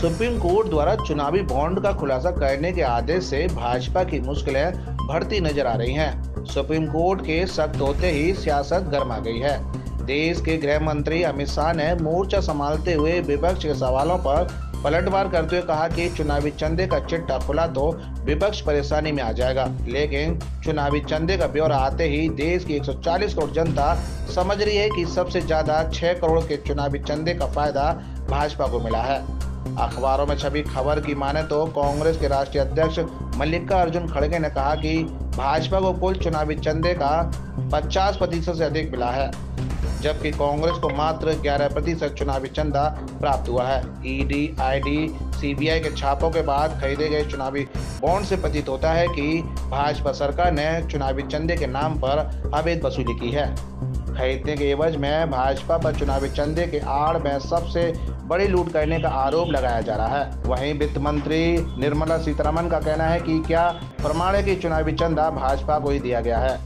Supreme court द्वारा चुनावी bond का खुलासा करने के आदेश से भाजपा की मुश्किलें बढ़ती नजर आ रही हैं। सुप्रीम कोर्ट के सख्त होते ही सियासत गर्मा गई है। देश के गृह मंत्री अमित शाह ने मोर्चा संभालते हुए विपक्ष के सवालों पर पलटवार करते हुए कहा कि चुनावी चंदे का चिट्ठा खुला तो विपक्ष परेशानी में आ जाएगा, लेकिन चुनावी चंदे का ब्यौरा आते ही देश की 140 करोड़ जनता समझ रही है कि सबसे ज्यादा 6 करोड़ के चुनावी चंदे का फायदा भाजपा को मिला है। अखबारों में छपी खबर की माने तो कांग्रेस के राष्ट्रीय अध्यक्ष मल्लिकार्जुन खड़गे ने कहा कि भाजपा को कुल चुनावी चंदे का 50% से अधिक मिला है, जबकि कांग्रेस को मात्र 11% चुनावी चंदा प्राप्त हुआ है। ईडी, आईडी, सीबीआई के छापों के बाद खरीदे गए चुनावी बॉन्ड से प्रतीत होता है कि भाजपा सरकार ने चुनावी चंदे के नाम पर अवैध वसूली की है। खरीदने के एवज में भाजपा पर चुनावी चंदे के आड़ में सबसे बड़ी लूट करने का आरोप लगाया जा रहा है। वहीं वित्त मंत्री निर्मला सीतारमण का कहना है कि क्या प्रमाण है कि चुनावी चंदा भाजपा को ही दिया गया है।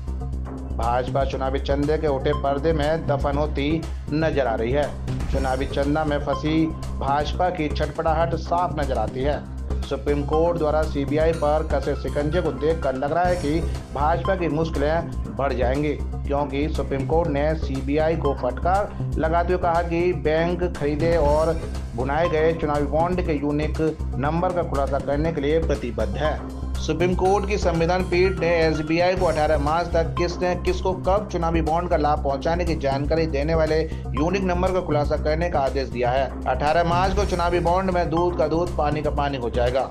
भाजपा चुनावी चंदे के उठे पर्दे में दफन होती नजर आ रही है। चुनावी चंदा में फंसी भाजपा की छटपटाहट साफ नजर आती है। सुप्रीम कोर्ट द्वारा सीबीआई पर कसे शिकंजे को देखकर लग रहा है कि भाजपा की मुश्किलें बढ़ जाएंगी, क्योंकि सुप्रीम कोर्ट ने सीबीआई को फटकार लगाते हुए कहा कि बैंक खरीदे और बुनाए गए चुनावी बॉन्ड के यूनिक नंबर का खुलासा करने के लिए प्रतिबद्ध है। सुप्रीम कोर्ट की संविधान पीठ ने एसबीआई को 18 मार्च तक किसने किसको कब चुनावी बॉन्ड का लाभ पहुंचाने की जानकारी देने वाले यूनिक नंबर का खुलासा करने का आदेश दिया है। 18 मार्च को चुनावी बॉन्ड में दूध का दूध पानी का पानी हो जाएगा।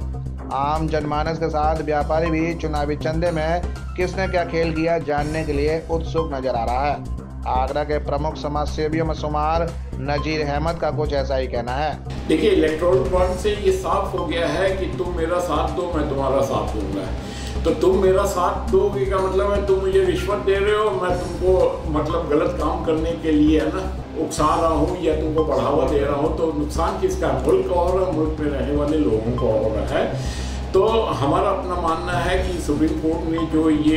आम जनमानस के साथ व्यापारी भी चुनावी चंदे में किसने क्या खेल किया जानने के लिए उत्सुक नजर आ रहा है। आगरा के प्रमुख समाज सेवियों में शुमार नजीर अहमद का कुछ ऐसा ही कहना है। देखिए, इलेक्टोरल बॉन्ड से ये साफ हो गया है कि तुम मेरा साथ दो, मैं तुम्हारा साथ दूंगा। तो तुम मेरा साथ दोगे का मतलब है तुम मुझे रिश्वत दे रहे हो, मैं तुमको मतलब गलत काम करने के लिए है ना उकसा रहा हूँ या तुमको बढ़ावा दे रहा हूँ। तो नुकसान किसका? मुल्क और मुल्क में रहने वाले लोगों को हो रहा है। तो हमारा अपना मानना है कि सुप्रीम कोर्ट ने जो ये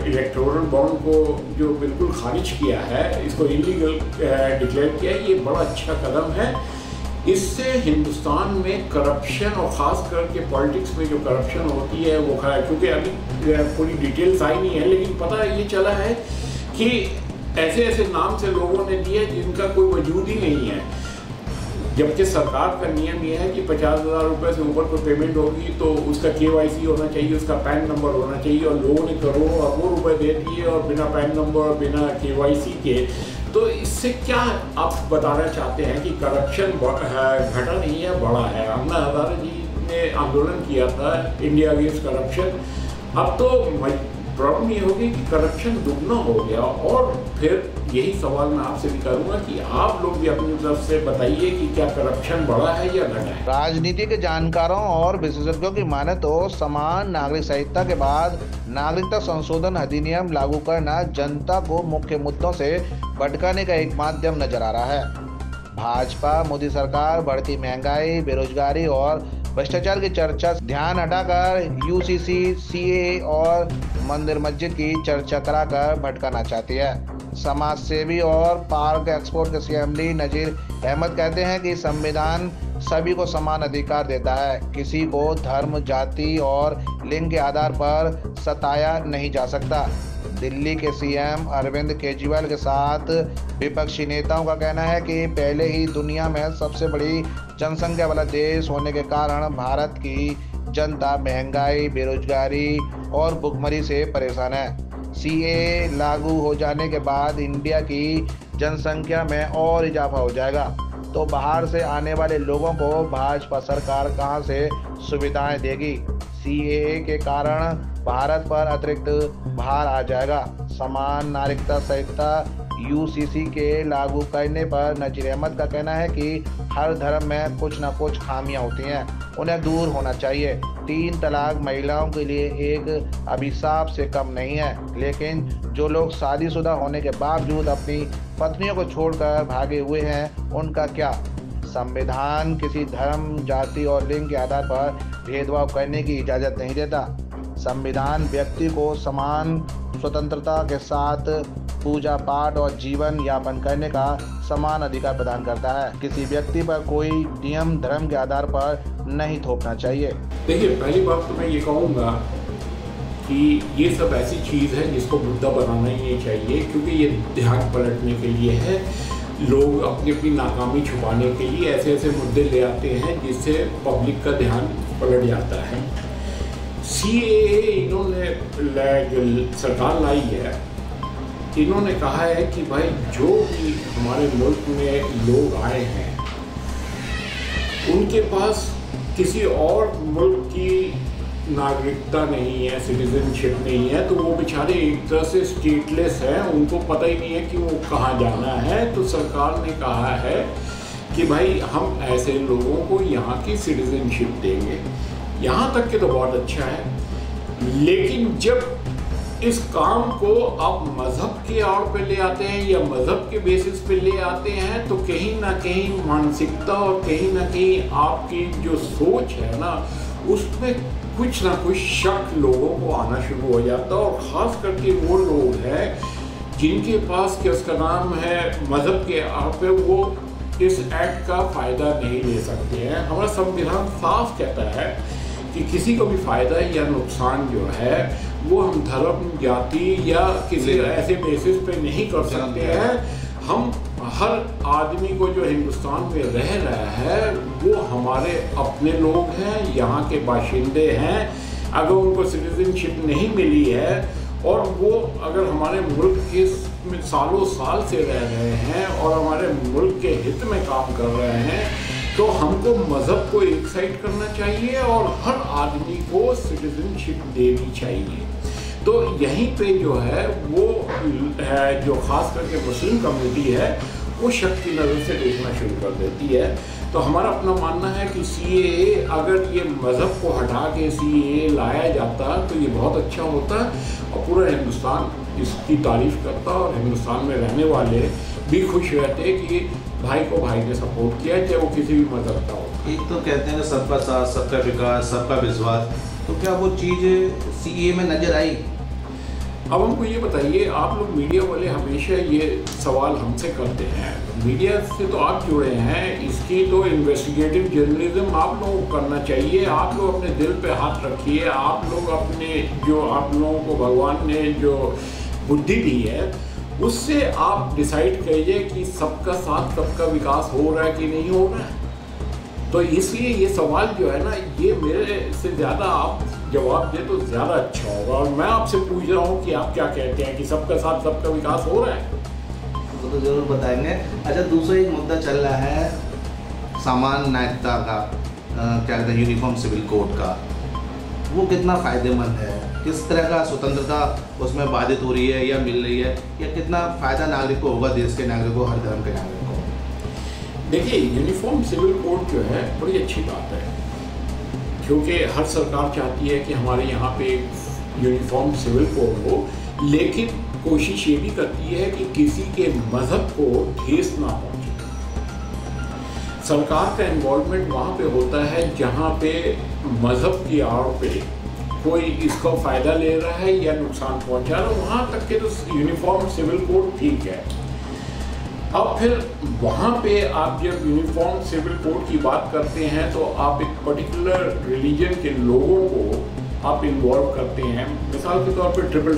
इलेक्टोरल बॉन्ड को जो बिल्कुल खारिज किया है, इसको इलीगल डिक्लेयर किया है, ये बड़ा अच्छा कदम है। इससे हिंदुस्तान में करप्शन और ख़ास करके पॉलिटिक्स में जो करप्शन होती है वो खड़ा है, क्योंकि अभी पूरी डिटेल्स आई नहीं है, लेकिन पता ये चला है कि ऐसे ऐसे नाम से लोगों ने दिए जिनका कोई वजूद ही नहीं है। जबकि सरकार का नियम यह है कि 50,000 रुपये से ऊपर कोई पेमेंट होगी तो उसका KYC होना चाहिए, उसका पैन नंबर होना चाहिए, और लोगों ने करोड़ों अरबों रुपए दे दिए और बिना पैन नंबर बिना KYC के। तो इससे क्या आप बताना चाहते हैं कि करप्शन घटा नहीं है, बढ़ा है? अन्ना हजारे जी ने आंदोलन किया था इंडिया अगेंस्ट करप्शन। अब तो प्रॉब्लम ये होगी कि करप्शन दुगना हो गया। और फिर यही सवाल मैं आपसे भी करूंगा कि आप लोग भी अपनी तरफ से बताइए कि क्या करप्शन बढ़ा है या घटा है। राजनीति के जानकारों और विशेषज्ञों की माने तो समान नागरिक संहिता के बाद नागरिकता संशोधन अधिनियम लागू करना जनता को मुख्य मुद्दों से भटकाने का एक माध्यम नजर आ रहा है। भाजपा मोदी सरकार बढ़ती महंगाई, बेरोजगारी और भ्रष्टाचार की चर्चा ध्यान हटाकर UCC, CAA और मंदिर मस्जिद की चर्चा कराकर भटकाना चाहती है। समाज सेवी और पार्क एक्सपोर्ट के CMD नजीर अहमद कहते हैं कि संविधान सभी को समान अधिकार देता है, किसी को धर्म, जाति और लिंग के आधार पर सताया नहीं जा सकता। दिल्ली के CM अरविंद केजरीवाल के साथ विपक्षी नेताओं का कहना है कि पहले ही दुनिया में सबसे बड़ी जनसंख्या वाला देश होने के कारण भारत की जनता महंगाई, बेरोजगारी और भुखमरी से परेशान है। CAA लागू हो जाने के बाद इंडिया की जनसंख्या में और इजाफा हो जाएगा, तो बाहर से आने वाले लोगों को भाजपा सरकार कहां से सुविधाएं देगी? CAA के कारण भारत पर अतिरिक्त भार आ जाएगा। समान नागरिकता संहिता UCC के लागू करने पर नजीर अहमद का कहना है कि हर धर्म में कुछ न कुछ खामियां होती हैं, उन्हें दूर होना चाहिए। 3 तलाक महिलाओं के लिए एक अभिशाप से कम नहीं है, लेकिन जो लोग शादीशुदा होने के बावजूद अपनी पत्नियों को छोड़कर भागे हुए हैं, उनका क्या? संविधान किसी धर्म, जाति और लिंग के आधार पर भेदभाव करने की इजाज़त नहीं देता। संविधान व्यक्ति को समान स्वतंत्रता के साथ पूजा पाठ और जीवन यापन करने का समान अधिकार प्रदान करता है। किसी व्यक्ति पर कोई नियम धर्म के आधार पर नहीं थोपना चाहिए। देखिए, पहली बात तो मैं ये कहूँगा कि ये सब ऐसी चीज़ है जिसको मुद्दा बनाना ही नहीं चाहिए, क्योंकि ये ध्यान पलटने के लिए है। लोग अपनी अपनी नाकामी छुपाने के लिए ऐसे ऐसे मुद्दे ले आते हैं जिससे पब्लिक का ध्यान पलट जाता है। CAA इन्होंने जो सरकार लाई है, इन्होंने कहा है कि भाई जो भी हमारे मुल्क में लोग आए हैं उनके पास किसी और मुल्क की नागरिकता नहीं है, सिटीजनशिप नहीं है, तो वो बेचारे एक तरह से स्टेटलेस हैं, उनको पता ही नहीं है कि वो कहाँ जाना है। तो सरकार ने कहा है कि भाई हम ऐसे लोगों को यहाँ की सिटीजनशिप देंगे। यहाँ तक के तो बहुत अच्छा है, लेकिन जब इस काम को आप मज़हब के आड़ पे ले आते हैं या मज़हब के बेसिस पे ले आते हैं, तो कहीं ना कहीं मानसिकता और कहीं ना कहीं आपकी जो सोच है ना, उसमें कुछ ना कुछ शक लोगों को आना शुरू हो जाता है। और ख़ास करके वो लोग हैं जिनके पास क्या उसका नाम है मज़हब के आड़ पे, वो इस एक्ट का फ़ायदा नहीं ले सकते हैं। हमारा संविधान साफ कहता है कि किसी को भी फ़ायदा या नुकसान जो है वो हम धर्म, जाति या किसी ऐसे बेसिस पे नहीं कर सकते हैं। हम हर आदमी को जो हिंदुस्तान में रह रहा है वो हमारे अपने लोग हैं, यहाँ के बाशिंदे हैं। अगर उनको सिटीजनशिप नहीं मिली है और वो अगर हमारे मुल्क के सालों साल से रह रहे हैं और हमारे मुल्क के हित में काम कर रहे हैं, तो हमको मज़हब को एक साइड करना चाहिए और हर आदमी को सिटीजनशिप देनी चाहिए। तो यहीं पे जो है वो है जो ख़ास करके मुस्लिम कम्युनिटी है वो शक की नज़र से देखना शुरू कर देती है। तो हमारा अपना मानना है कि CAA अगर ये मज़हब को हटा के CAA लाया जाता तो ये बहुत अच्छा होता और पूरा हिंदुस्तान इसकी तारीफ़ करता और हिंदुस्तान में रहने वाले भी खुश रहते कि भाई को भाई ने सपोर्ट किया, चाहे वो किसी भी मज़हब का हो। एक तो कहते हैं सबका साथ, सबका विकास, सबका विश्वास, तो क्या वो चीज़ CAA में नज़र आई? अब हमको ये बताइए, आप लोग मीडिया वाले हमेशा ये सवाल हमसे करते हैं, मीडिया से तो आप जुड़े हैं, इसकी तो इन्वेस्टिगेटिव जर्नलिज्म आप लोगों को करना चाहिए। आप लोग अपने दिल पे हाथ रखिए, आप लोग अपने जो आप लोगों को भगवान ने जो बुद्धि दी है उससे आप डिसाइड करिए कि सबका साथ सबका विकास हो रहा है कि नहीं हो रहा है। तो इसलिए ये सवाल जो है ना, ये मेरे से ज़्यादा आप जवाब दे तो ज़्यादा अच्छा होगा। और मैं आपसे पूछ रहा हूँ कि आप क्या कहते हैं कि सबका साथ सबका विकास हो रहा है? वो तो ज़रूर बताएंगे। अच्छा, दूसरा एक मुद्दा चल रहा है सामान्य नागरिकता का, क्या कहते हैं यूनिफॉर्म सिविल कोड का, वो कितना फ़ायदेमंद है? किस तरह का स्वतंत्रता उसमें बाधित हो रही है या मिल रही है, या कितना फ़ायदा नागरिक को होगा, देश के नागरिक को, हर धर्म के नागरिक को? देखिए, यूनिफॉर्म सिविल कोड जो है बड़ी अच्छी बात है, क्योंकि हर सरकार चाहती है कि हमारे यहाँ पे यूनिफॉर्म सिविल कोड हो, लेकिन कोशिश ये भी करती है कि किसी के मज़हब को ठेस ना पहुँचे। सरकार का इन्वॉल्वमेंट वहाँ पे होता है जहाँ पे मज़हब की आड़ पे कोई इसका फ़ायदा ले रहा है या नुकसान पहुँचा रहा है, वहाँ तक के तो यूनिफॉर्म सिविल कोड ठीक है। अब फिर वहाँ पे आप जब यूनिफॉर्म सिविल कोड की बात करते हैं तो आप एक पर्टिकुलर रिलीजन के लोगों को आप इन्वॉल्व करते हैं। मिसाल के तौर पे ट्रिपल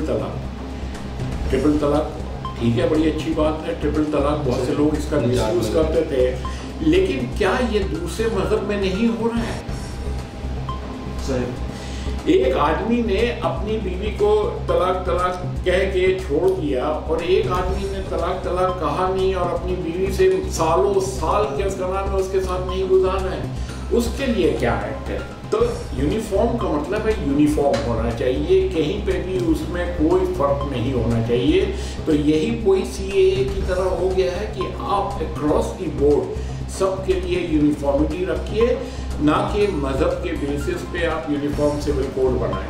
तलाक ठीक है, बड़ी अच्छी बात है। ट्रिपल तलाक बहुत से लोग इसका मिसयूज करते थे, लेकिन क्या ये दूसरे मज़हब में नहीं हो रहा है? सही। एक आदमी ने अपनी बीवी को तलाक कह के छोड़ दिया और एक आदमी ने तलाक कहा नहीं और अपनी बीवी से सालों साल के ज़माने में उसके साथ नहीं गुजारा है, उसके लिए क्या एक्ट है? तो यूनिफॉर्म का मतलब है यूनिफॉर्म होना चाहिए, कहीं पे भी उसमें कोई फर्क नहीं होना चाहिए। तो यही कोई CAA की तरह हो गया है कि आप अक्रॉस द बोर्ड सबके लिए यूनिफॉर्मिटी रखिए, ना कि मज़हब के बेसिस पे आप यूनिफॉर्म सिविल कोड बनाएं।